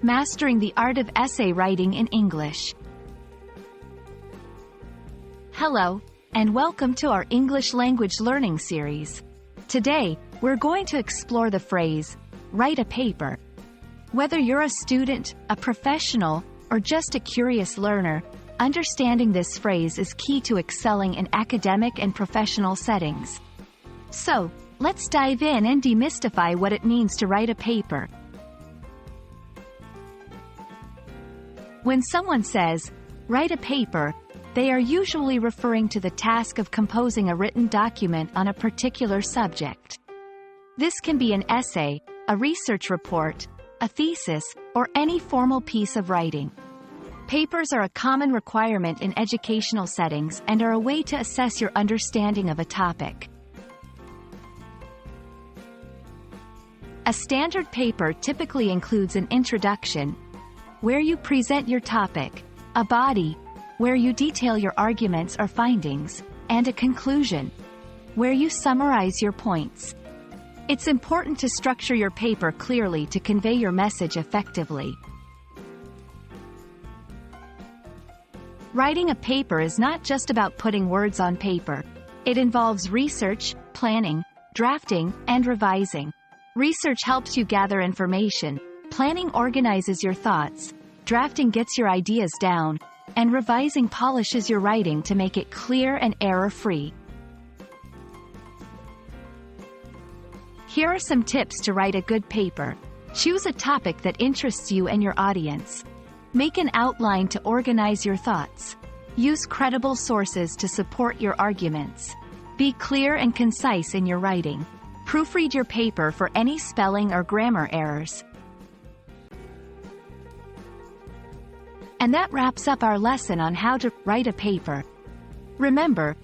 Mastering the Art of Essay Writing in English. Hello, and welcome to our English language learning series. Today, we're going to explore the phrase, write a paper. Whether you're a student, a professional, or just a curious learner, understanding this phrase is key to excelling in academic and professional settings. So, let's dive in and demystify what it means to write a paper. When someone says, write a paper, they are usually referring to the task of composing a written document on a particular subject. This can be an essay, a research report, a thesis, or any formal piece of writing. Papers are a common requirement in educational settings and are a way to assess your understanding of a topic. A standard paper typically includes an introduction, where you present your topic, a body, where you detail your arguments or findings, and a conclusion, where you summarize your points. It's important to structure your paper clearly to convey your message effectively. Writing a paper is not just about putting words on paper. It involves research, planning, drafting, and revising. Research helps you gather information, planning organizes your thoughts, drafting gets your ideas down, and revising polishes your writing to make it clear and error-free. Here are some tips to write a good paper. Choose a topic that interests you and your audience. Make an outline to organize your thoughts. Use credible sources to support your arguments. Be clear and concise in your writing. Proofread your paper for any spelling or grammar errors. And that wraps up our lesson on how to write a paper. Remember,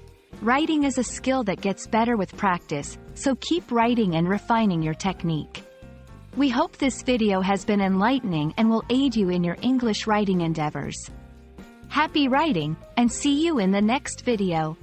writing is a skill that gets better with practice, so keep writing and refining your technique. We hope this video has been enlightening and will aid you in your English writing endeavors. Happy writing, and see you in the next video.